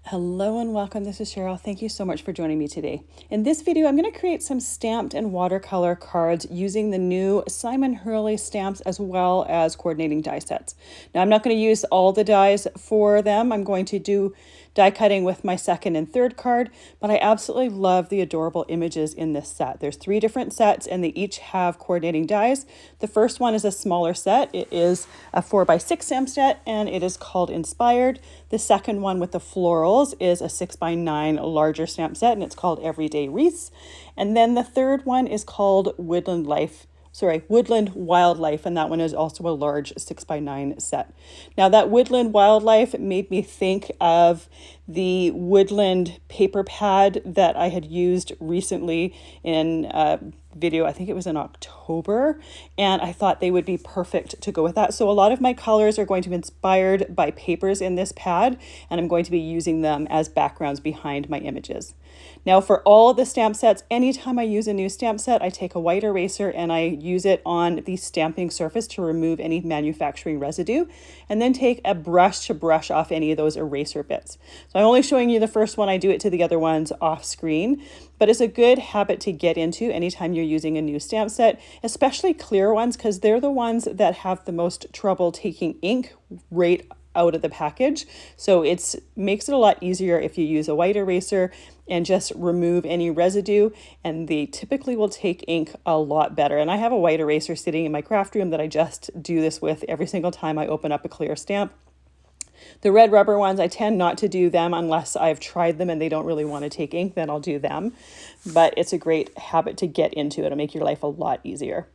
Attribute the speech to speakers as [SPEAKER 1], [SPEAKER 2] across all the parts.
[SPEAKER 1] Hello and welcome. This is Cheryl. Thank you so much for joining me today. In this video, I'm going to create some stamped and watercolor cards using the new Simon Hurley stamps as well as coordinating die sets. Now, I'm not going to use all the dies for them. I'm going to do die cutting with my second and third card, but I absolutely love the adorable images in this set. There's 3 different sets and they each have coordinating dies. The first one is a smaller set. It is a 4x6 stamp set and it is called Inspired. The second one with the florals is a 6x9 larger stamp set and it's called Everyday Wreaths. And then the third one is called Woodland Wildlife, and that one is also a large 6x9 set. Now that Woodland Wildlife made me think of the Woodland paper pad that I had used recently in a video, I think it was in October, and I thought they would be perfect to go with that. So a lot of my colors are going to be inspired by papers in this pad, and I'm going to be using them as backgrounds behind my images. Now for all of the stamp sets, anytime I use a new stamp set, I take a white eraser and I use it on the stamping surface to remove any manufacturing residue, and then take a brush to brush off any of those eraser bits. So I'm only showing you the first one. I do it to the other ones off screen, but it's a good habit to get into anytime you're using a new stamp set, especially clear ones, because they're the ones that have the most trouble taking ink right out of the package. So it makes it a lot easier if you use a white eraser and just remove any residue, and they typically will take ink a lot better. And I have a white eraser sitting in my craft room that I just do this with every single time I open up a clear stamp. The red rubber ones, I tend not to do them unless I've tried them and they don't really want to take ink, then I'll do them. But it's a great habit to get into. It'll make your life a lot easier.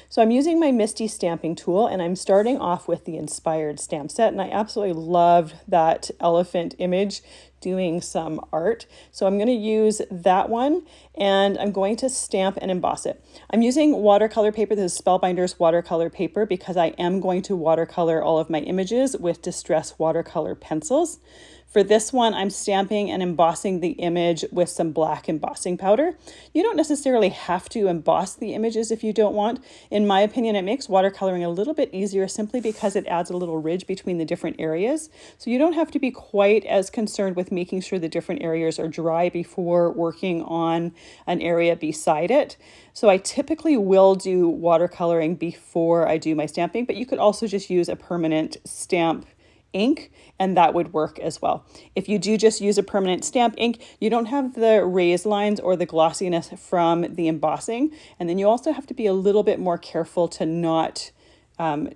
[SPEAKER 1] So I'm using my Misty stamping tool and I'm starting off with the Inspired stamp set, and I absolutely loved that elephant image doing some art. So I'm going to use that one and I'm going to stamp and emboss it. I'm using watercolor paper. This is Spellbinders watercolor paper because I am going to watercolor all of my images with Distress watercolor pencils. For this one, I'm stamping and embossing the image with some black embossing powder. You don't necessarily have to emboss the images if you don't want. In my opinion, it makes watercoloring a little bit easier simply because it adds a little ridge between the different areas. So you don't have to be quite as concerned with making sure the different areas are dry before working on an area beside it. So I typically will do watercoloring before I do my stamping, but you could also just use a permanent stamp ink and that would work as well. If you do just use a permanent stamp ink, you don't have the raised lines or the glossiness from the embossing. And then you also have to be a little bit more careful to not, to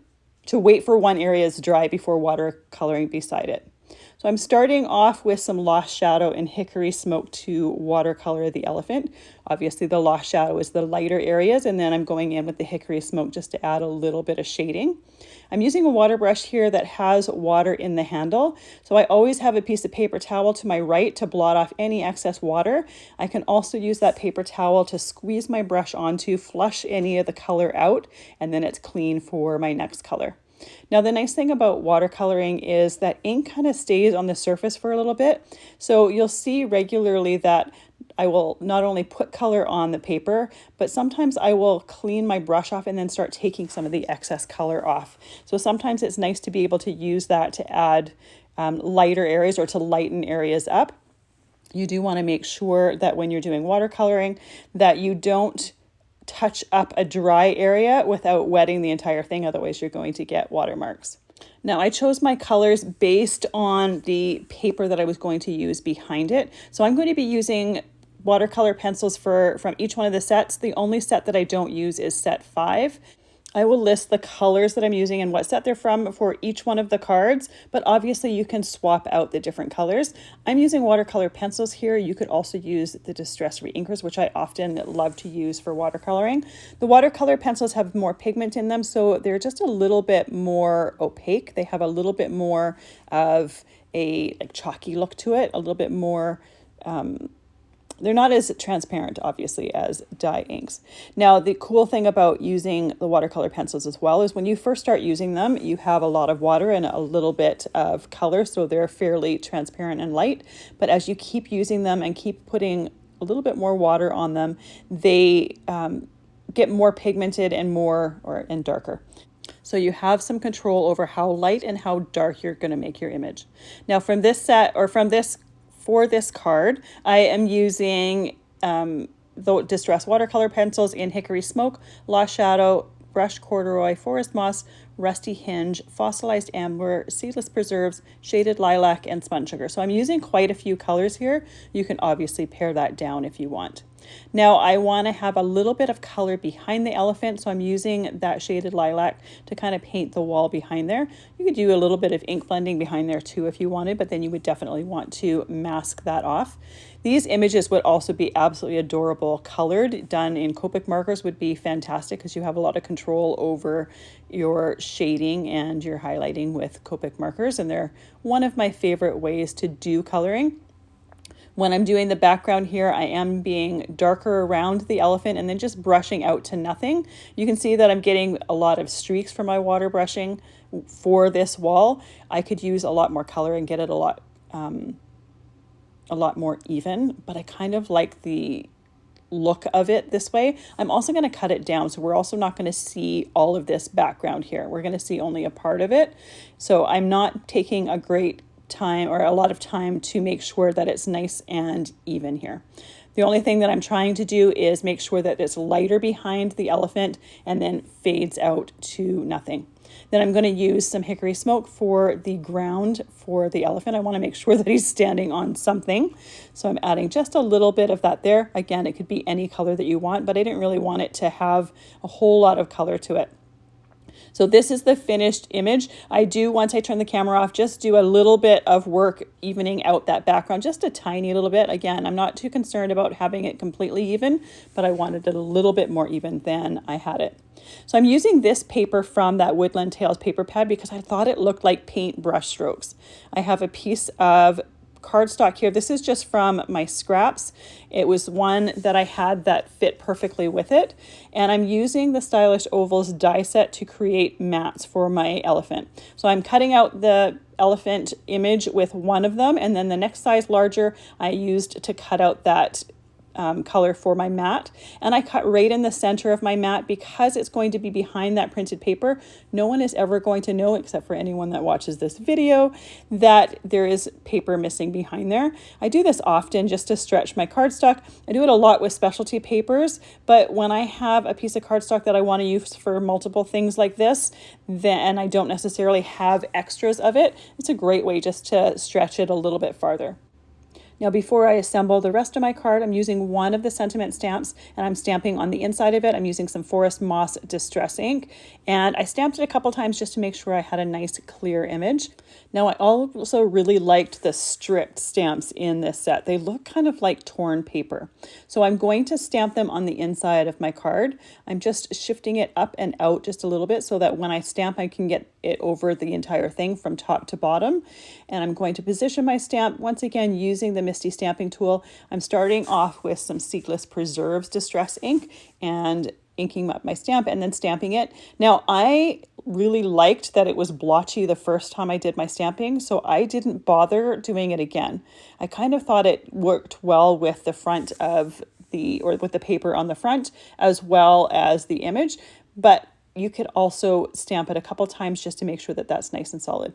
[SPEAKER 1] wait for one area to dry before watercoloring beside it. So I'm starting off with some Lost Shadow and Hickory Smoke to watercolor the elephant. Obviously the Lost Shadow is the lighter areas, and then I'm going in with the Hickory Smoke just to add a little bit of shading. I'm using a water brush here that has water in the handle. So I always have a piece of paper towel to my right to blot off any excess water. I can also use that paper towel to squeeze my brush onto, flush any of the color out, and then it's clean for my next color. Now, the nice thing about watercoloring is that ink kind of stays on the surface for a little bit. So you'll see regularly that I will not only put color on the paper, but sometimes I will clean my brush off and then start taking some of the excess color off. So sometimes it's nice to be able to use that to add lighter areas or to lighten areas up. You do want to make sure that when you're doing watercoloring that you don't touch up a dry area without wetting the entire thing, otherwise you're going to get watermarks. Now I chose my colors based on the paper that I was going to use behind it. So I'm going to be using watercolor pencils from each one of the sets. The only set that I don't use is set 5. I will list the colors that I'm using and what set they're from for each one of the cards, but obviously you can swap out the different colors. I'm using watercolor pencils here. You could also use the Distress reinkers, which I often love to use for watercoloring. The watercolor pencils have more pigment in them, so they're just a little bit more opaque. They have a little bit more of a chalky look to it, a little bit more they're not as transparent, obviously, as dye inks. Now, the cool thing about using the watercolor pencils as well is when you first start using them, you have a lot of water and a little bit of color, so they're fairly transparent and light. But as you keep using them and keep putting a little bit more water on them, they get more pigmented and and darker. So you have some control over how light and how dark you're going to make your image. Now, from this set or from this for this card, I am using the Distress watercolor pencils in Hickory Smoke, Lost Shadow, Brushed Corduroy, Forest Moss, Rusty Hinge, Fossilized Amber, Seedless Preserves, Shaded Lilac, and Spun Sugar. So I'm using quite a few colors here. You can obviously pare that down if you want. Now I want to have a little bit of color behind the elephant, so I'm using that Shaded Lilac to kind of paint the wall behind there. You could do a little bit of ink blending behind there too if you wanted, but then you would definitely want to mask that off. These images would also be absolutely adorable colored. Done in Copic markers would be fantastic because you have a lot of control over your shading and your highlighting with Copic markers, and they're one of my favorite ways to do coloring. When I'm doing the background here, I am being darker around the elephant and then just brushing out to nothing. You can see that I'm getting a lot of streaks from my water brushing for this wall. I could use a lot more color and get it a lot more even, but I kind of like the look of it this way. I'm also going to cut it down, so we're also not going to see all of this background here. We're going to see only a part of it. So I'm not taking a great time or a lot of time to make sure that it's nice and even here. The only thing that I'm trying to do is make sure that it's lighter behind the elephant and then fades out to nothing. Then I'm going to use some Hickory Smoke for the ground for the elephant. I want to make sure that he's standing on something. So I'm adding just a little bit of that there. Again, it could be any color that you want, but I didn't really want it to have a whole lot of color to it. So this is the finished image. I do, once I turn the camera off, just do a little bit of work evening out that background, just a tiny little bit. Again, I'm not too concerned about having it completely even, but I wanted it a little bit more even than I had it. So I'm using this paper from that Woodland Tales paper pad because I thought it looked like paint brush strokes. I have a piece of cardstock here. This is just from my scraps. It was one that I had that fit perfectly with it. And I'm using the Stylish Ovals die set to create mats for my elephant. So I'm cutting out the elephant image with one of them, and then the next size larger I used to cut out that color for my mat, and I cut right in the center of my mat because it's going to be behind that printed paper. No one is ever going to know, except for anyone that watches this video, that there is paper missing behind there. I do this often just to stretch my cardstock. I do it a lot with specialty papers, but when I have a piece of cardstock that I want to use for multiple things like this, then I don't necessarily have extras of it. It's a great way just to stretch it a little bit farther. Now, before I assemble the rest of my card, I'm using one of the sentiment stamps and I'm stamping on the inside of it. I'm using some Forest Moss Distress ink, and I stamped it a couple times just to make sure I had a nice clear image. Now, I also really liked the stripped stamps in this set. They look kind of like torn paper. So I'm going to stamp them on the inside of my card. I'm just shifting it up and out just a little bit so that when I stamp, I can get it over the entire thing from top to bottom. And I'm going to position my stamp once again using the Misty stamping tool. I'm starting off with some Seedless Preserves Distress ink and inking up my stamp and then stamping it. Now, I really liked that it was blotchy the first time I did my stamping, so I didn't bother doing it again. I kind of thought it worked well with the front of with the paper on the front as well as the image, but you could also stamp it a couple times just to make sure that that's nice and solid.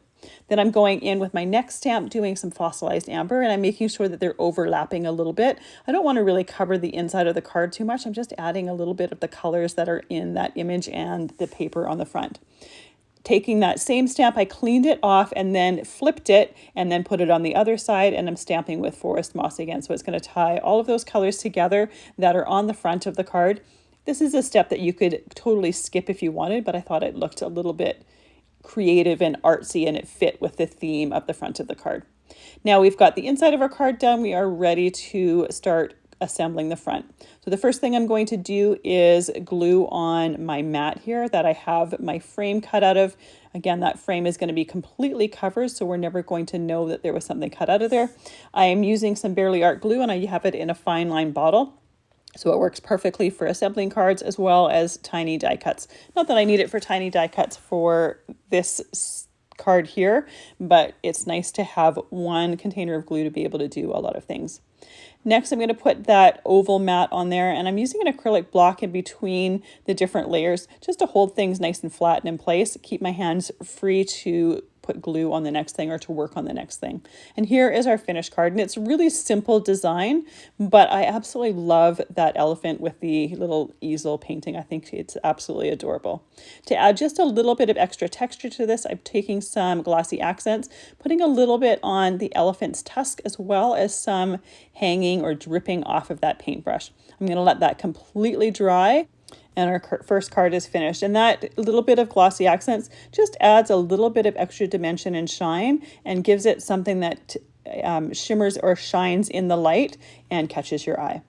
[SPEAKER 1] Then I'm going in with my next stamp, doing some Fossilized Amber, and I'm making sure that they're overlapping a little bit. I don't want to really cover the inside of the card too much. I'm just adding a little bit of the colors that are in that image and the paper on the front. Taking that same stamp, I cleaned it off and then flipped it and then put it on the other side, and I'm stamping with Forest Moss again. So it's going to tie all of those colors together that are on the front of the card. This is a step that you could totally skip if you wanted, but I thought it looked a little bit creative and artsy and it fit with the theme of the front of the card. Now we've got the inside of our card done. We are ready to start assembling the front. So the first thing I'm going to do is glue on my mat here that I have my frame cut out of. Again, that frame is going to be completely covered, so we're never going to know that there was something cut out of there. I am using some Barely Art glue, and I have it in a fine line bottle. So it works perfectly for assembling cards as well as tiny die cuts. Not that I need it for tiny die cuts for this card here, but it's nice to have one container of glue to be able to do a lot of things. Next, I'm going to put that oval mat on there, and I'm using an acrylic block in between the different layers just to hold things nice and flat and in place. Keep my hands free to put glue on the next thing or to work on the next thing. And here is our finished card. And it's really simple design, but I absolutely love that elephant with the little easel painting. I think it's absolutely adorable. To add just a little bit of extra texture to this, I'm taking some glossy accents, putting a little bit on the elephant's tusk as well as some hanging or dripping off of that paintbrush. I'm going to let that completely dry. And our first card is finished. And that little bit of glossy accents just adds a little bit of extra dimension and shine and gives it something that shimmers or shines in the light and catches your eye.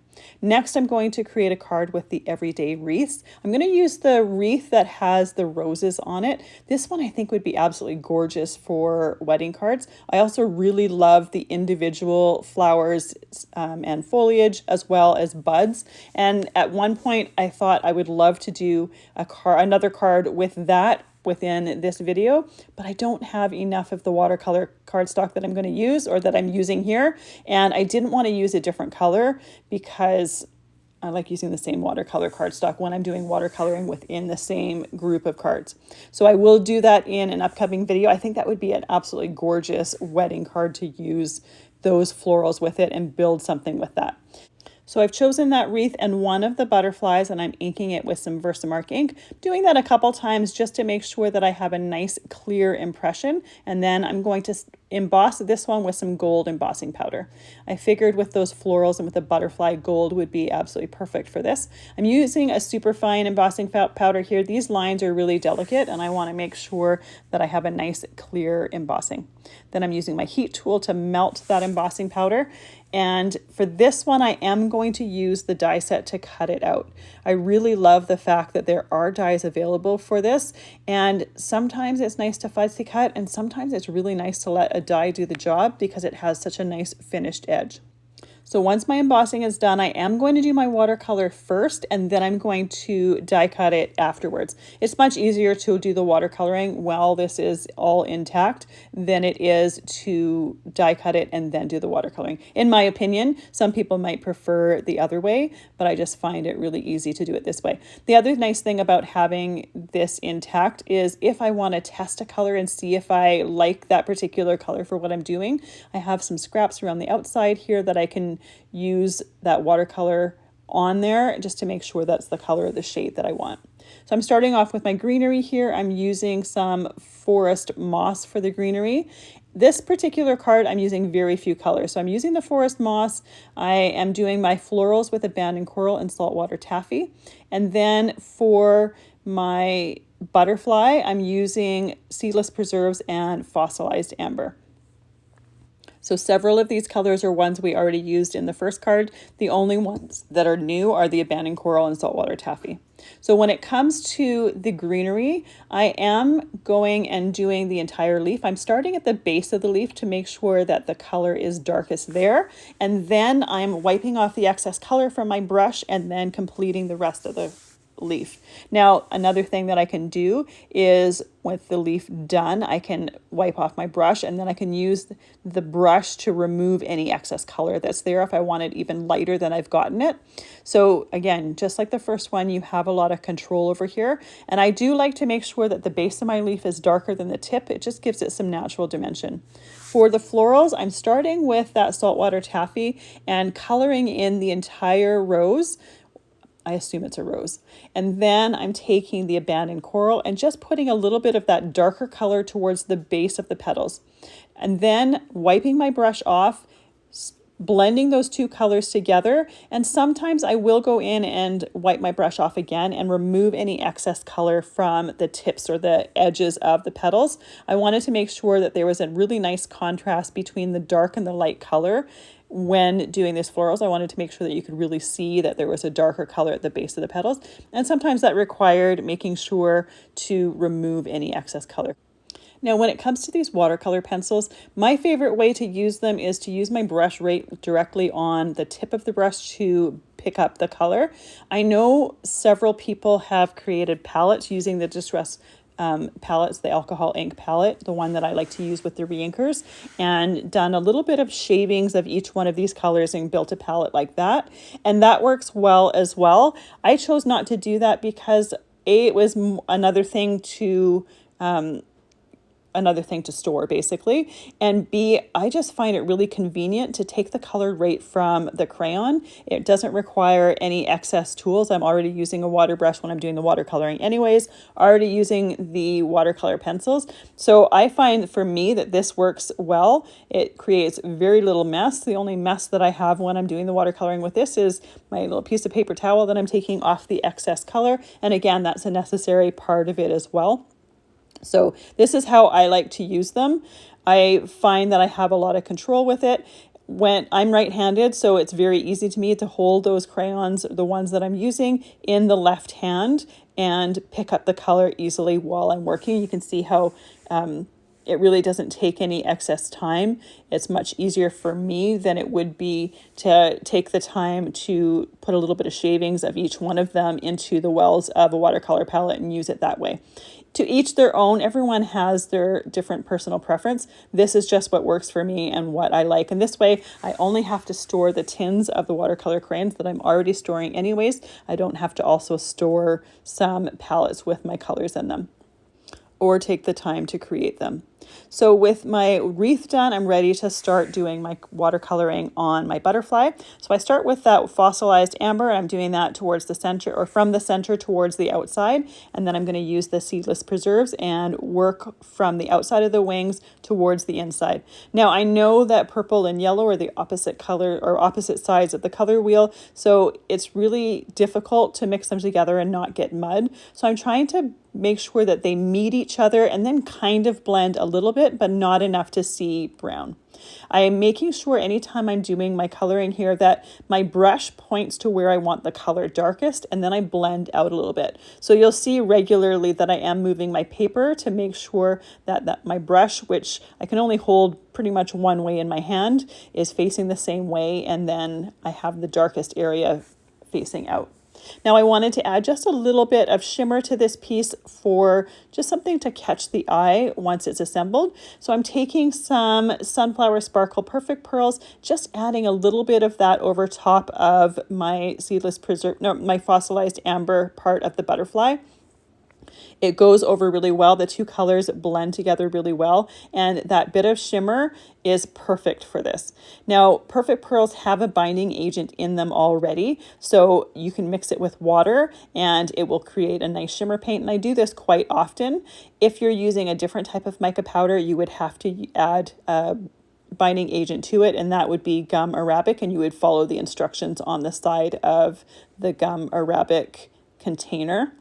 [SPEAKER 1] Next, I'm going to create a card with the everyday wreaths. I'm going to use the wreath that has the roses on it. This one I think would be absolutely gorgeous for wedding cards. I also really love the individual flowers and foliage as well as buds. And at one point I thought I would love to do another card with that within this video, but I don't have enough of the watercolor cardstock that I'm going to use or that I'm using here. And I didn't want to use a different color because I like using the same watercolor cardstock when I'm doing watercoloring within the same group of cards. So I will do that in an upcoming video. I think that would be an absolutely gorgeous wedding card to use those florals with it and build something with that. So I've chosen that wreath and one of the butterflies, and I'm inking it with some Versamark ink. Doing that a couple times just to make sure that I have a nice clear impression. And then I'm going to emboss this one with some gold embossing powder. I figured with those florals and with the butterfly, gold would be absolutely perfect for this. I'm using a super fine embossing powder here. These lines are really delicate and I want to make sure that I have a nice clear embossing. Then I'm using my heat tool to melt that embossing powder. And for this one, I am going to use the die set to cut it out. I really love the fact that there are dies available for this. And sometimes it's nice to fussy cut, and sometimes it's really nice to let a die do the job because it has such a nice finished edge. So once my embossing is done, I am going to do my watercolor first, and then I'm going to die cut it afterwards. It's much easier to do the watercoloring while this is all intact than it is to die cut it and then do the watercoloring. In my opinion, some people might prefer the other way, but I just find it really easy to do it this way. The other nice thing about having this intact is if I want to test a color and see if I like that particular color for what I'm doing, I have some scraps around the outside here that I can use that watercolor on there just to make sure that's the color of the shade that I want. So I'm starting off with my greenery here. I'm using some forest moss for the greenery. This particular card, I'm using very few colors. So I'm using the forest moss. I am doing my florals with abandoned coral and saltwater taffy. And then for my butterfly, I'm using seedless preserves and fossilized amber. So several of these colors are ones we already used in the first card. The only ones that are new are the abandoned coral and saltwater taffy. So when it comes to the greenery, I am going and doing the entire leaf. I'm starting at the base of the leaf to make sure that the color is darkest there. And then I'm wiping off the excess color from my brush and then completing the rest of the leaf. Now, another thing that I can do is with the leaf done, I can wipe off my brush and then I can use the brush to remove any excess color that's there if I want it even lighter than I've gotten it. So again, just like the first one, you have a lot of control over here. And I do like to make sure that the base of my leaf is darker than the tip. It just gives it some natural dimension. For the florals, I'm starting with that saltwater taffy and coloring in the entire rose. I assume it's a rose. And then I'm taking the abandoned coral and just putting a little bit of that darker color towards the base of the petals. And then wiping my brush off, blending those two colors together. And sometimes I will go in and wipe my brush off again and remove any excess color from the tips or the edges of the petals. I wanted to make sure that there was a really nice contrast between the dark and the light color. When doing these florals, I wanted to make sure that you could really see that there was a darker color at the base of the petals. And sometimes that required making sure to remove any excess color. Now, when it comes to these watercolor pencils, my favorite way to use them is to use my brush right directly on the tip of the brush to pick up the color. I know several people have created palettes using the Distress palettes, the alcohol ink palette, the one that I like to use with the reinkers, and done a little bit of shavings of each one of these colors and built a palette like that. And that works well as well. I chose not to do that because it was another thing to another thing to store basically. And B, I just find it really convenient to take the color right from the crayon. It doesn't require any excess tools. I'm already using a water brush when I'm doing the watercoloring anyways, already using the watercolor pencils. So I find for me that this works well. It creates very little mess. The only mess that I have when I'm doing the watercoloring with this is my little piece of paper towel that I'm taking off the excess color. And again, that's a necessary part of it as well. So this is how I like to use them. I find that I have a lot of control with it. When I'm right-handed, so it's very easy to me to hold those crayons, the ones that I'm using, in the left hand and pick up the color easily while I'm working. You can see how it really doesn't take any excess time. It's much easier for me than it would be to take the time to put a little bit of shavings of each one of them into the wells of a watercolor palette and use it that way. To each their own. Everyone has their different personal preference. This is just what works for me and what I like. And this way, I only have to store the tins of the watercolor crayons that I'm already storing anyways. I don't have to also store some palettes with my colors in them or take the time to create them. So with my wreath done, I'm ready to start doing my watercoloring on my butterfly. So I start with that fossilized amber. I'm doing that towards the center, or from the center towards the outside. And then I'm going to use the Seedless preserves and work from the outside of the wings towards the inside. Now I know that purple and yellow are the opposite color or opposite sides of the color wheel. So it's really difficult to mix them together and not get mud. So I'm trying to make sure that they meet each other and then kind of blend a little bit, but not enough to see brown. I am making sure anytime I'm doing my coloring here that my brush points to where I want the color darkest, and then I blend out a little bit. So you'll see regularly that I am moving my paper to make sure that my brush, which I can only hold pretty much one way in my hand, is facing the same way, and then I have the darkest area facing out. Now I wanted to add just a little bit of shimmer to this piece for just something to catch the eye once it's assembled. So I'm taking some Sunflower Sparkle Perfect Pearls, just adding a little bit of that over top of my my fossilized amber part of the butterfly. It goes over really well. The two colors blend together really well, and that bit of shimmer is perfect for this. Now, Perfect Pearls have a binding agent in them already, so you can mix it with water and it will create a nice shimmer paint, and I do this quite often. If you're using a different type of mica powder, you would have to add a binding agent to it, and that would be gum arabic, and you would follow the instructions on the side of the gum arabic container.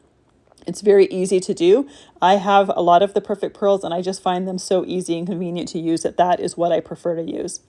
[SPEAKER 1] It's very easy to do. I have a lot of the Perfect Pearls and I just find them so easy and convenient to use that is what I prefer to use.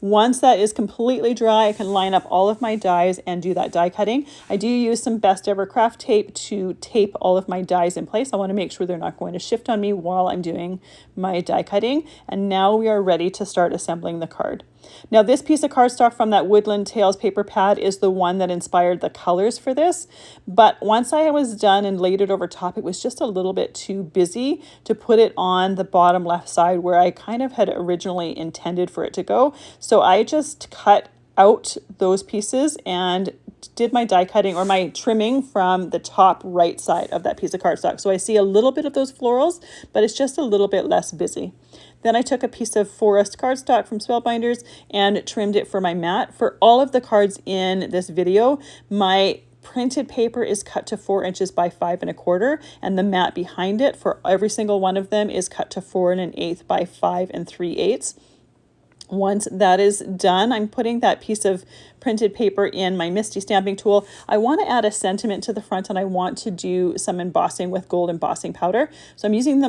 [SPEAKER 1] Once that is completely dry, I can line up all of my dies and do that die cutting. I do use some Best Ever Craft tape to tape all of my dies in place. I want to make sure they're not going to shift on me while I'm doing my die cutting. And now we are ready to start assembling the card. Now this piece of cardstock from that Woodland Tales paper pad is the one that inspired the colors for this. But once I was done and laid it over top, it was just a little bit too busy to put it on the bottom left side where I kind of had originally intended for it to go. So I just cut out those pieces and did my die cutting or my trimming from the top right side of that piece of cardstock. So I see a little bit of those florals, but it's just a little bit less busy. Then I took a piece of forest cardstock from Spellbinders and trimmed it for my mat. For all of the cards in this video, my printed paper is cut to 4 inches by 5 1/4, and the mat behind it for every single one of them is cut to 4 1/8 by 5 3/8. Once that is done, I'm putting that piece of printed paper in my Misty stamping tool. I want to add a sentiment to the front, and I want to do some embossing with gold embossing powder. So I'm using the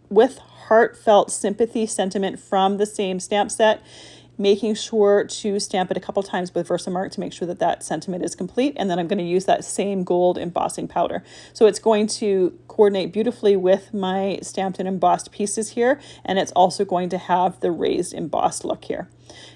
[SPEAKER 1] with Heartfelt Sympathy sentiment from the same stamp set, making sure to stamp it a couple times with Versamark to make sure that that sentiment is complete. And then I'm going to use that same gold embossing powder. So it's going to coordinate beautifully with my stamped and embossed pieces here. And it's also going to have the raised embossed look here.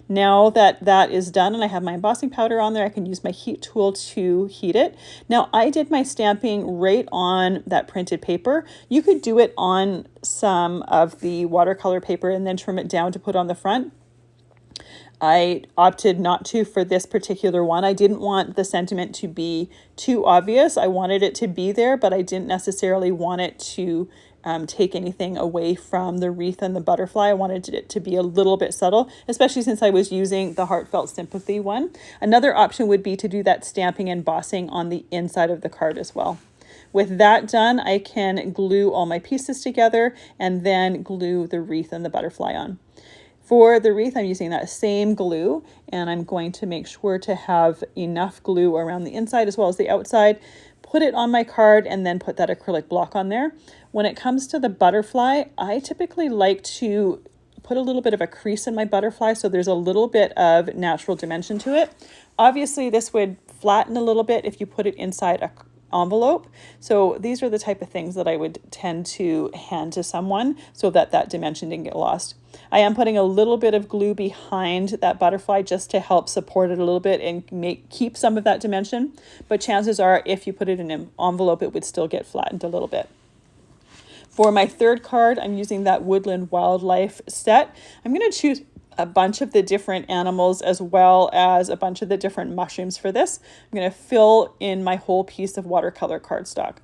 [SPEAKER 1] Now that that is done and I have my embossing powder on there, I can use my heat tool to heat it. Now I did my stamping right on that printed paper. You could do it on some of the watercolor paper and then trim it down to put on the front. I opted not to for this particular one. I didn't want the sentiment to be too obvious. I wanted it to be there, but I didn't necessarily want it to take anything away from the wreath and the butterfly. I wanted it to be a little bit subtle, especially since I was using the Heartfelt Sympathy one. Another option would be to do that stamping and embossing on the inside of the card as well. With that done, I can glue all my pieces together and then glue the wreath and the butterfly on. For the wreath, I'm using that same glue, and I'm going to make sure to have enough glue around the inside as well as the outside. Put it on my card and then put that acrylic block on there. When it comes to the butterfly, I typically like to put a little bit of a crease in my butterfly so there's a little bit of natural dimension to it. Obviously, this would flatten a little bit if you put it inside a envelope. So these are the type of things that I would tend to hand to someone so that that dimension didn't get lost. I am putting a little bit of glue behind that butterfly just to help support it a little bit and keep some of that dimension. But chances are if you put it in an envelope, it would still get flattened a little bit. For my third card, I'm using that Woodland Wildlife set. I'm going to choose a bunch of the different animals as well as a bunch of the different mushrooms for this. I'm going to fill in my whole piece of watercolor cardstock.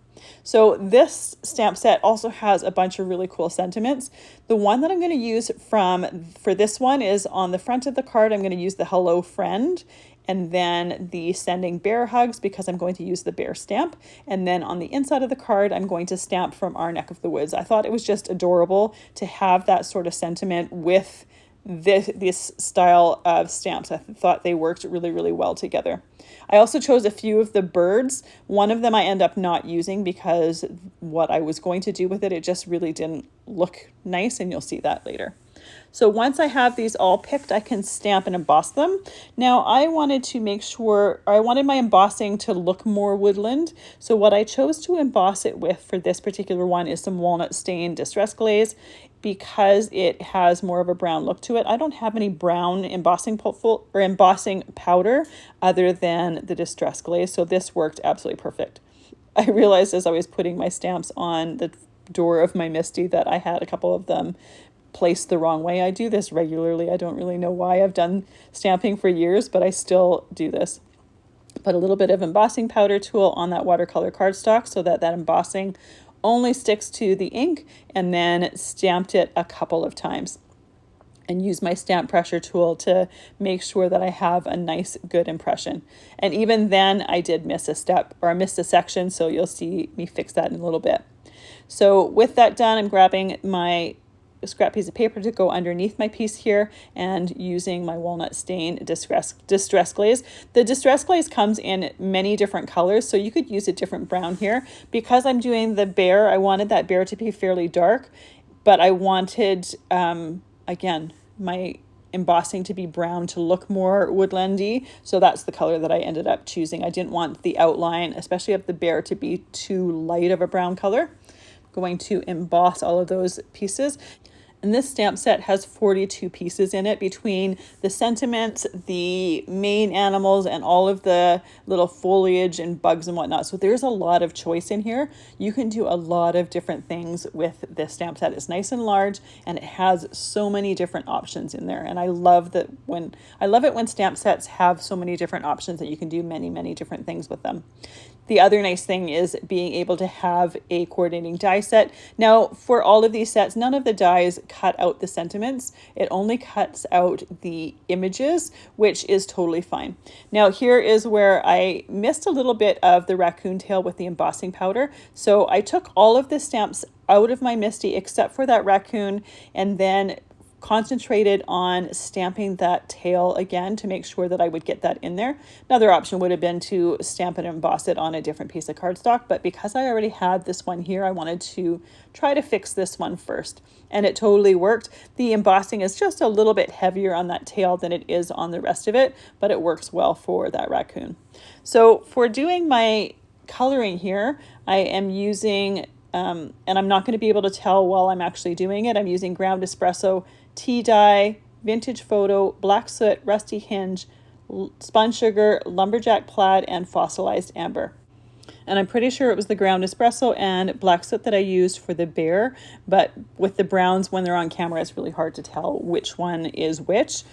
[SPEAKER 1] So this stamp set also has a bunch of really cool sentiments. The one that I'm going to use for this one is on the front of the card. I'm going to use the Hello Friend, and then the Sending Bear Hugs because I'm going to use the bear stamp. And then on the inside of the card, I'm going to stamp From Our Neck of the Woods. I thought it was just adorable to have that sort of sentiment with this style of stamps. I thought they worked really, really well together. I also chose a few of the birds. One of them I end up not using because what I was going to do with it, it just really didn't look nice, and you'll see that later. So once I have these all picked, I can stamp and emboss them. Now I wanted to make sure, I wanted my embossing to look more woodland. So what I chose to emboss it with for this particular one is some walnut stain distress glaze because it has more of a brown look to it. I don't have any brown embossing powder other than the distress glaze. So this worked absolutely perfect. I realized as I was putting my stamps on the door of my Misty that I had a couple of them placed the wrong way. I do this regularly. I don't really know why. I've done stamping for years, but I still do this. Put a little bit of embossing powder tool on that watercolor cardstock so that that embossing only sticks to the ink, and then stamped it a couple of times. And use my stamp pressure tool to make sure that I have a nice, good impression. And even then I did miss a step or I missed a section, so you'll see me fix that in a little bit. So with that done, I'm grabbing my scrap piece of paper to go underneath my piece here and using my walnut stain distress glaze. The distress glaze comes in many different colors, so you could use a different brown here. Because I'm doing the bear, I wanted that bear to be fairly dark, but I wanted, again, my embossing to be brown to look more woodlandy, so that's the color that I ended up choosing. I didn't want the outline, especially of the bear, to be too light of a brown color. I'm going to emboss all of those pieces. And this stamp set has 42 pieces in it between the sentiments, the main animals, and all of the little foliage and bugs and whatnot. So there's a lot of choice in here. You can do a lot of different things with this stamp set. It's nice and large, and it has so many different options in there. And I love it when stamp sets have so many different options that you can do many, many different things with them. The other nice thing is being able to have a coordinating die set. Now, for all of these sets, none of the dies cut out the sentiments. It only cuts out the images, which is totally fine. Now, here is where I missed a little bit of the raccoon tail with the embossing powder. So I took all of the stamps out of my Misty except for that raccoon, and then concentrated on stamping that tail again to make sure that I would get that in there. Another option would have been to stamp and emboss it on a different piece of cardstock, but because I already had this one here, I wanted to try to fix this one first, and it totally worked. The embossing is just a little bit heavier on that tail than it is on the rest of it, but it works well for that raccoon. So for doing my coloring here, I am using, and I'm not going to be able to tell while I'm actually doing it, I'm using Ground Espresso tea dye, vintage photo, black soot, rusty hinge, spun sugar, lumberjack plaid, and fossilized amber. And I'm pretty sure it was the Ground Espresso and black soot that I used for the bear, but with the browns, when they're on camera, it's really hard to tell which one is which.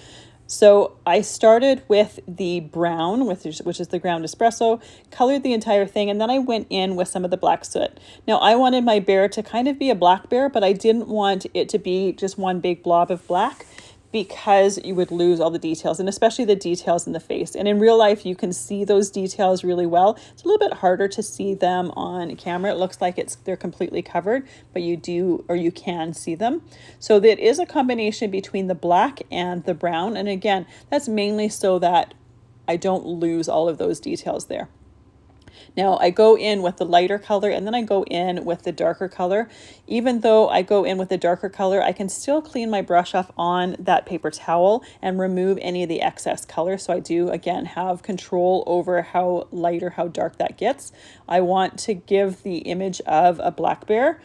[SPEAKER 1] So I started with the brown, which is the Ground Espresso, colored the entire thing, and then I went in with some of the black soot. Now I wanted my bear to kind of be a black bear, but I didn't want it to be just one big blob of black, because you would lose all the details, and especially the details in the face. And in real life, you can see those details really well. It's a little bit harder to see them on camera. It looks like they're completely covered, but you can see them. So that is a combination between the black and the brown. And again, that's mainly so that I don't lose all of those details there. Now I go in with the lighter color and then I go in with the darker color. Even though I go in with the darker color, I can still clean my brush off on that paper towel and remove any of the excess color. So I do, again, have control over how light or how dark that gets. I want to give the image of a black bear,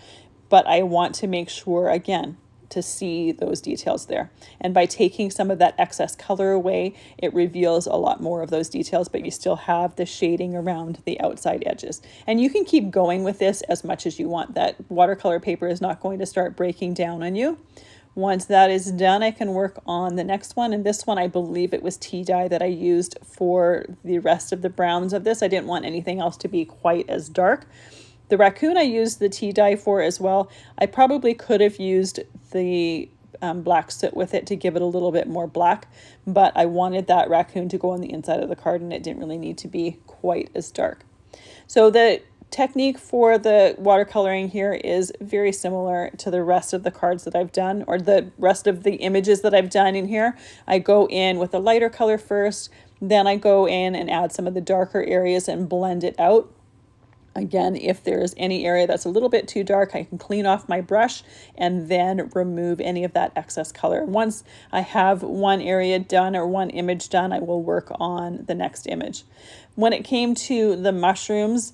[SPEAKER 1] but I want to make sure, again, to see those details there. And by taking some of that excess color away, it reveals a lot more of those details, but you still have the shading around the outside edges. And you can keep going with this as much as you want. That watercolor paper is not going to start breaking down on you. Once that is done, I can work on the next one. And this one, I believe it was tea dye that I used for the rest of the browns of this. I didn't want anything else to be quite as dark. The raccoon I used the tea dye for as well. I probably could have used the black soot with it to give it a little bit more black, but I wanted that raccoon to go on the inside of the card and it didn't really need to be quite as dark. So the technique for the watercoloring here is very similar to the rest of the cards that I've done, or the rest of the images that I've done in here. I go in with a lighter color first, then I go in and add some of the darker areas and blend it out. Again, if there's any area that's a little bit too dark, I can clean off my brush and then remove any of that excess color. And once I have one area done or one image done, I will work on the next image. When it came to the mushrooms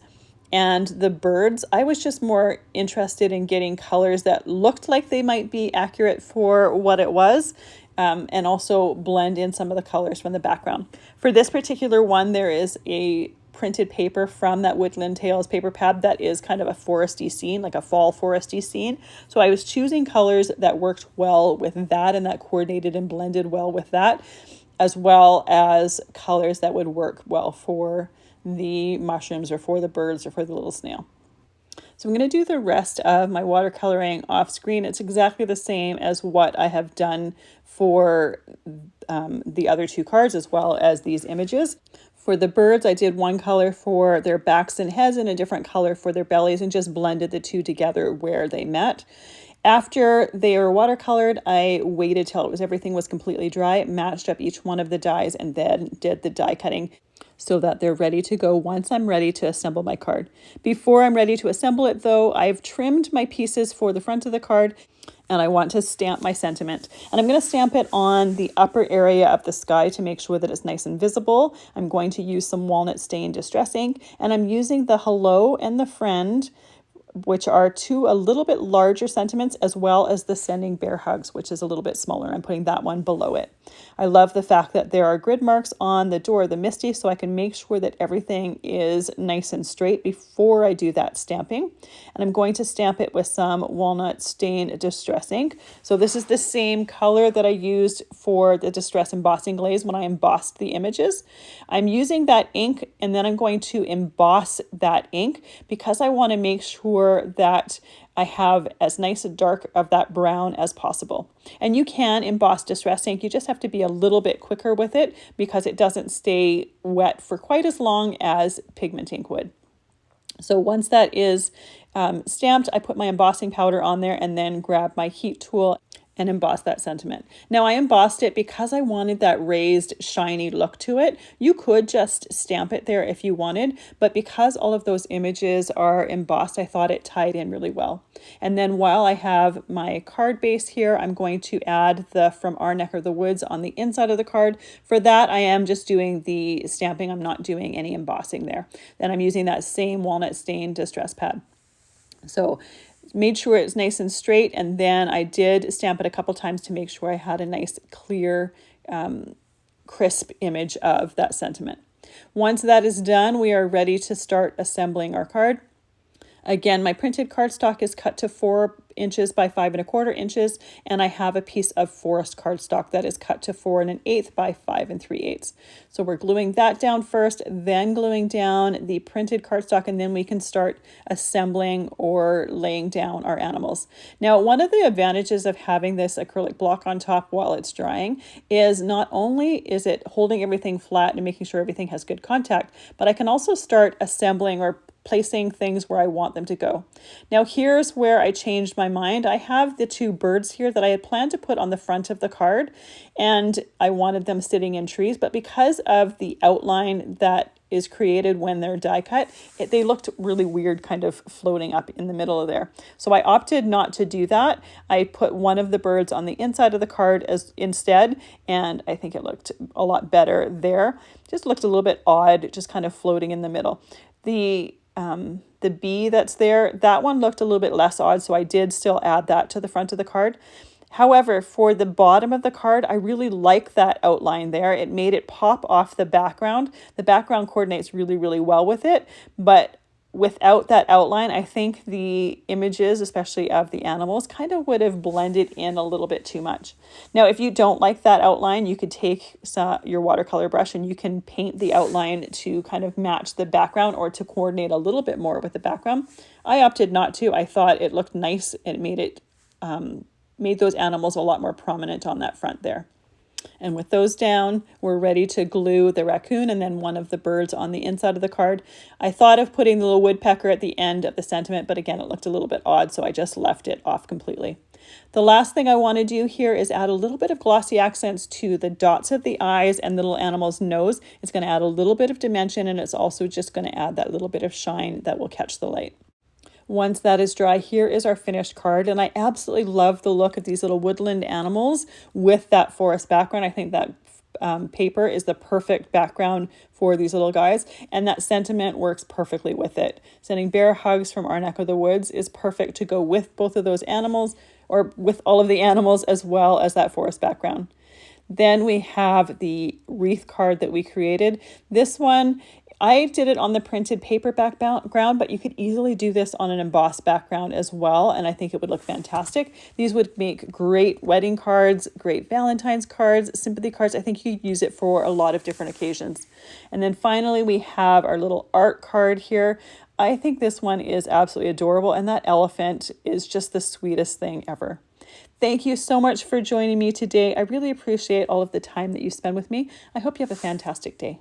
[SPEAKER 1] and the birds, I was just more interested in getting colors that looked like they might be accurate for what it was, and also blend in some of the colors from the background. For this particular one, there is a printed paper from that Woodland Tales paper pad that is kind of a foresty scene, like a fall foresty scene. So I was choosing colors that worked well with that and that coordinated and blended well with that, as well as colors that would work well for the mushrooms or for the birds or for the little snail. So I'm going to do the rest of my watercoloring off screen. It's exactly the same as what I have done for the other two cards as well as these images. For the birds, I did one color for their backs and heads and a different color for their bellies and just blended the two together where they met. After they were watercolored, I waited till everything was completely dry, matched up each one of the dies, and then did the die cutting so that they're ready to go once I'm ready to assemble my card. Before I'm ready to assemble it though, I've trimmed my pieces for the front of the card and I want to stamp my sentiment. And I'm going to stamp it on the upper area of the sky to make sure that it's nice and visible. I'm going to use some walnut stain distress ink, and I'm using the hello and the friend, which are two a little bit larger sentiments, as well as the sending bear hugs, which is a little bit smaller. I'm putting that one below it. I love the fact that there are grid marks on the door of the Misty, so I can make sure that everything is nice and straight before I do that stamping. And I'm going to stamp it with some walnut stain distress ink. So this is the same color that I used for the distress embossing glaze when I embossed the images. I'm using that ink and then I'm going to emboss that ink because I want to make sure that I have as nice a dark of that brown as possible. And you can emboss distress ink, you just have to be a little bit quicker with it because it doesn't stay wet for quite as long as pigment ink would. So once that is stamped, I put my embossing powder on there and then grab my heat tool and emboss that sentiment. Now I embossed it because I wanted that raised, shiny look to it. You could just stamp it there if you wanted, but because all of those images are embossed, I thought it tied in really well. And then while I have my card base here, I'm going to add the From Our Neck of the Woods on the inside of the card. For that, I am just doing the stamping. I'm not doing any embossing there. Then I'm using that same walnut stain distress pad. So made sure it's nice and straight, and then I did stamp it a couple times to make sure I had a nice clear crisp image of that sentiment. Once that is done, we are ready to start assembling our card. Again, my printed cardstock is cut to 4 inches by 5¼ inches, and I have a piece of forest cardstock that is cut to 4 1/8 by 5 3/8. So we're gluing that down first, then gluing down the printed cardstock, and then we can start assembling or laying down our animals. Now, one of the advantages of having this acrylic block on top while it's drying is not only is it holding everything flat and making sure everything has good contact, but I can also start assembling or placing things where I want them to go. Now here's where I changed my mind. I have the 2 birds here that I had planned to put on the front of the card, and I wanted them sitting in trees, but because of the outline that is created when they're die cut, they looked really weird kind of floating up in the middle of there. So I opted not to do that. I put one of the birds on the inside of the card instead, and I think it looked a lot better there. Just looked a little bit odd, just kind of floating in the middle. The bee that's there, that one looked a little bit less odd, so I did still add that to the front of the card. However, for the bottom of the card, I really like that outline there. It made it pop off the background. The background coordinates really, really well with it, but without that outline, I think the images, especially of the animals, kind of would have blended in a little bit too much. Now, if you don't like that outline, you could take your watercolor brush and you can paint the outline to kind of match the background or to coordinate a little bit more with the background. I opted not to. I thought it looked nice and made those animals a lot more prominent on that front there. And with those down, we're ready to glue the raccoon and then one of the birds on the inside of the card. I thought of putting the little woodpecker at the end of the sentiment, but again, it looked a little bit odd, so I just left it off completely. The last thing I want to do here is add a little bit of glossy accents to the dots of the eyes and the little animal's nose. It's going to add a little bit of dimension, and it's also just going to add that little bit of shine that will catch the light. Once that is dry, here is our finished card, and I absolutely love the look of these little woodland animals with that forest background. I think that paper is the perfect background for these little guys, and that sentiment works perfectly with it. Sending bear hugs from our neck of the woods is perfect to go with both of those animals, or with all of the animals, as well as that forest background. Then we have the wreath card that we created. This one, I did it on the printed paper background, but you could easily do this on an embossed background as well, and I think it would look fantastic. These would make great wedding cards, great Valentine's cards, sympathy cards. I think you could use it for a lot of different occasions. And then finally, we have our little art card here. I think this one is absolutely adorable, and that elephant is just the sweetest thing ever. Thank you so much for joining me today. I really appreciate all of the time that you spend with me. I hope you have a fantastic day.